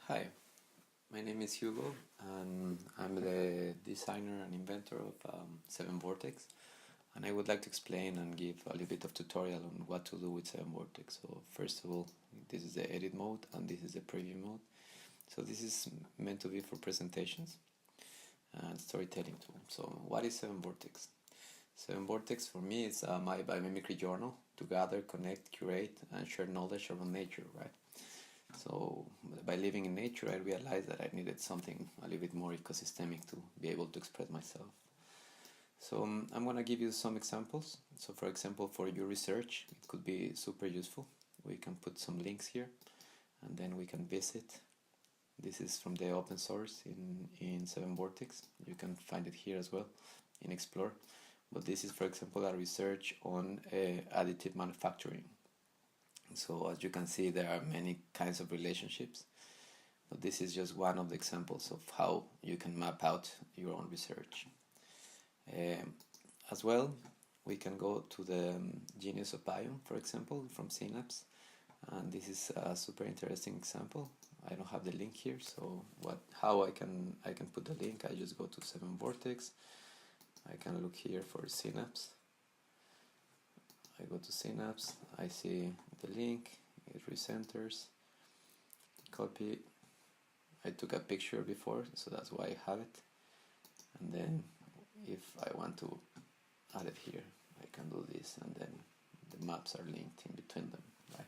Hi, my name is Hugo and I'm the designer and inventor of 7Vortex, and I would like to explain and give a little bit of tutorial on what to do with 7Vortex. So first of all, this is the edit mode and this is the preview mode. So this is meant to be for presentations and storytelling tool. So what is 7Vortex? 7Vortex for me is my biomimicry journal to gather, connect, curate and share knowledge around nature, right? So by living in nature, I realized that I needed something a little bit more ecosystemic to be able to express myself. So I'm going to give you some examples. So for example, for your research, it could be super useful. We can put some links here and then we can visit. This is from the open source in 7Vortex. You can find it here as well in Explore. But this is, for example, a research on additive manufacturing. So as you can see, there are many kinds of relationships, but this is just one of the examples of how you can map out your own research. As well, we can go to the Genius of Biome, for example, from Synapse, and this is a super interesting example. I don't have the link here, so how I can put the link. I just go to 7Vortex. I can look here for Synapse. I go to Synapse, I see the link, it recenters, copy. I took a picture before, so that's why I have it. And then if I want to add it here, I can do this, and then the maps are linked in between them, right?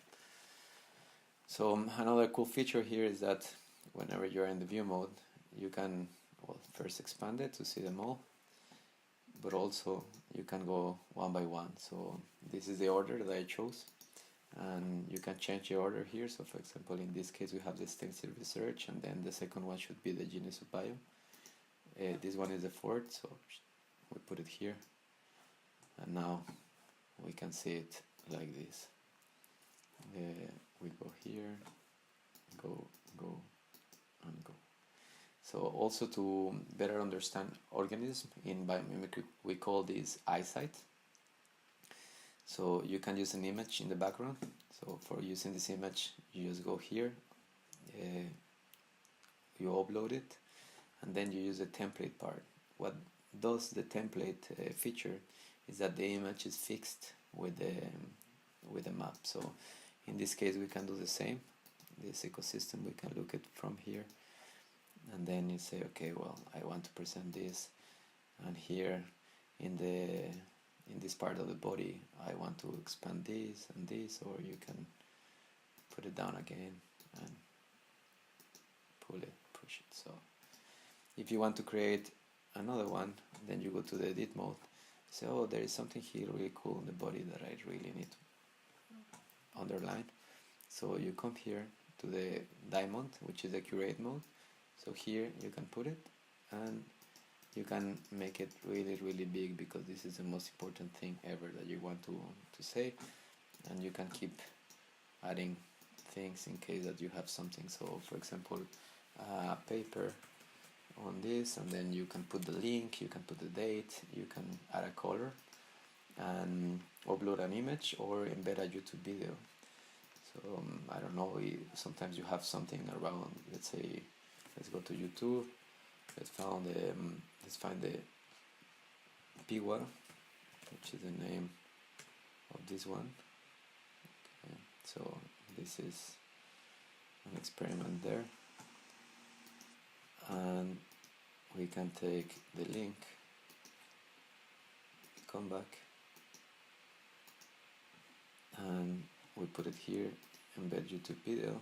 So another cool feature here is that whenever you're in the view mode, you can first expand it to see them all, but also you can go one by one. So this is the order that I chose, and you can change the order here. So for example, in this case we have the extensive research, and then the second one should be the Genius of Biome. This one is the fourth, so we put it here, and now we can see it like this. We go here, go, and go. So also to better understand organism in biomimicry, we call this eyesight. So you can use an image in the background. So for using this image, you just go here, you upload it, and then you use the template part. What does the template feature is that the image is fixed with the map. So in this case, we can do the same. This ecosystem, we can look at from here. And then you say, okay, well, I want to present this, and here in this part of the body I want to expand this and this, or you can put it down again and push it. So if you want to create another one, then you go to the edit mode, say, oh, there is something here really cool in the body that I really need to underline. So you come here to the diamond, which is the curate mode. So here you can put it, and you can make it really big, because this is the most important thing ever that you want to say, and you can keep adding things in case that you have something. So for example, paper on this, and then you can put the link, you can put the date, you can add a color and upload an image or embed a YouTube video. So I don't know, sometimes you have something around, let's say, let's go to YouTube. Let's find the Piwa, which is the name of this one. Okay. So this is an experiment there, and we can take the link, come back, and we put it here, embed YouTube video,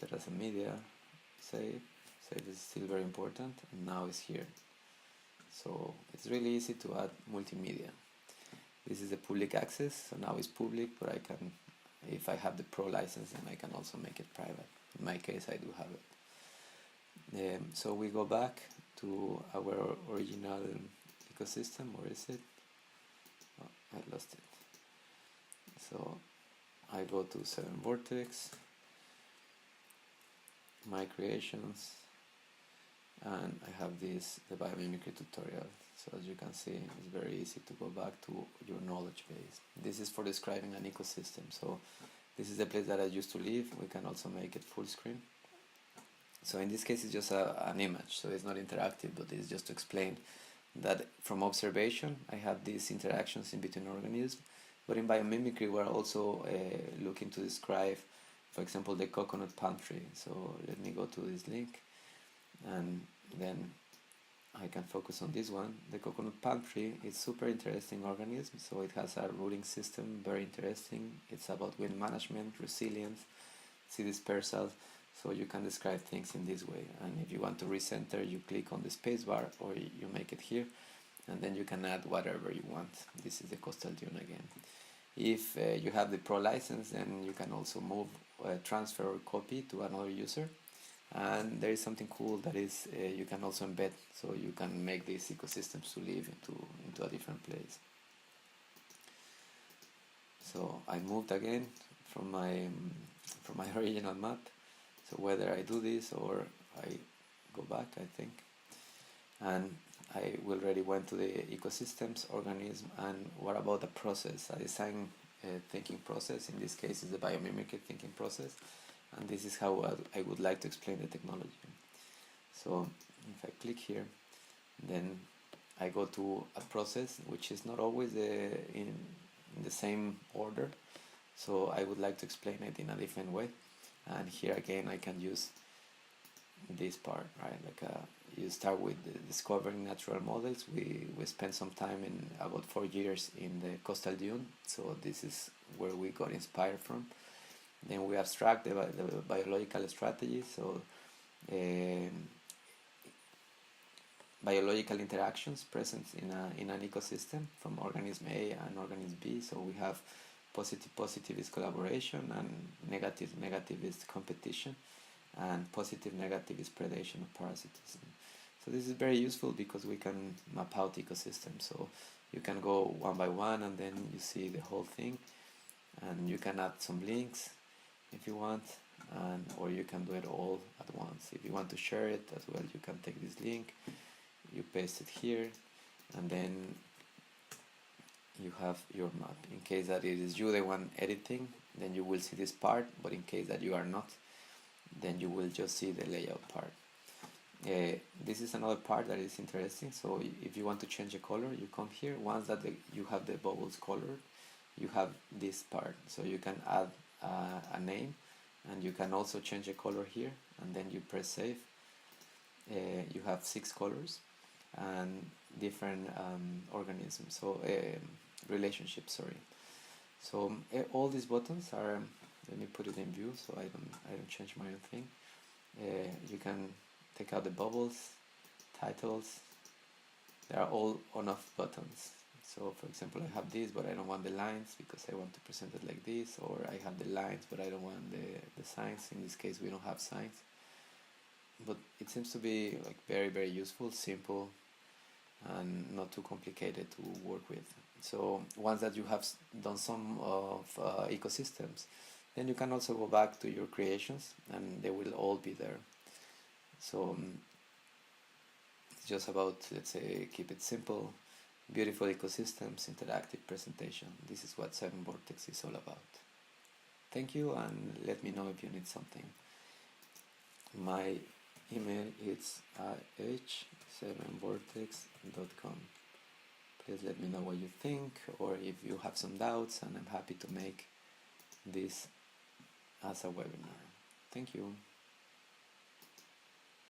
set as a media, save is still very important, and now it's here. So it's really easy to add multimedia. This is the public access, so now it's public, but I can, if I have the pro license, then I can also make it private. In my case, I do have it. So we go back to our original ecosystem. Where is it? Oh, I lost it. So I go to 7Vortex, my creations, and I have the biomimicry tutorial. So as you can see, it's very easy to go back to your knowledge base. This is for describing an ecosystem. So this is the place that I used to live. We can also make it full screen. So in this case it's just an image, so it's not interactive, but it's just to explain that from observation I have these interactions in between organisms. But in biomimicry we're also looking to describe, for example, the coconut palm tree. So let me go to this link, and then I can focus on this one. The coconut palm tree is super interesting organism. So it has a rooting system, very interesting. It's about wind management, resilience, seed dispersal. So you can describe things in this way. And if you want to recenter, you click on the spacebar, or you make it here, and then you can add whatever you want. This is the coastal dune again. If you have the Pro license, then you can also move, transfer or copy to another user. And there is something cool that is you can also embed, so you can make these ecosystems to live into a different place. So I moved again from my original map. So whether I do this or I go back, I think, and I already went to the ecosystems, organism, and what about the process, a design thinking process. In this case is the biomimicry thinking process, and this is how I would like to explain the technology. So if I click here, then I go to a process which is not always in the same order, so I would like to explain it in a different way. And here again I can use this part, right? Like you start with discovering natural models. We spent some time, in about 4 years, in the coastal dune, so this is where we got inspired from. Then we abstract the biological strategy, so biological interactions present in an ecosystem from organism A and organism B. So we have positive is collaboration, and negative is competition, and negative is predation or parasitism. So this is very useful because we can map out ecosystems. So you can go one by one, and then you see the whole thing, and you can add some links if you want, and or you can do it all at once. If you want to share it as well, you can take this link, you paste it here, and then you have your map. In case that it is you the one editing, then you will see this part, but in case that you are not, then you will just see the layout part. This is another part that is interesting. So if you want to change a color, you come here. Once that you have the bubbles colored, you have this part. So you can add a name, and you can also change a color here, and then you press save. You have 6 colors and different organisms, so relationships, sorry. So all these buttons are, let me put it in view so I don't change my own thing. You can take out the bubbles, titles. They are all on-off buttons. So for example, I have this, but I don't want the lines because I want to present it like this, or I have the lines but I don't want the signs. In this case we don't have signs, but it seems to be like very useful, simple, and not too complicated to work with. So once that you have done some of ecosystems, then you can also go back to your creations and they will all be there. So it's just about, let's say, keep it simple, beautiful ecosystems, interactive presentation. This is what 7Vortex is all about. Thank you, and let me know if you need something. My email is h7vortex.com. Please let me know what you think, or if you have some doubts, and I'm happy to make this as a webinar. Thank you.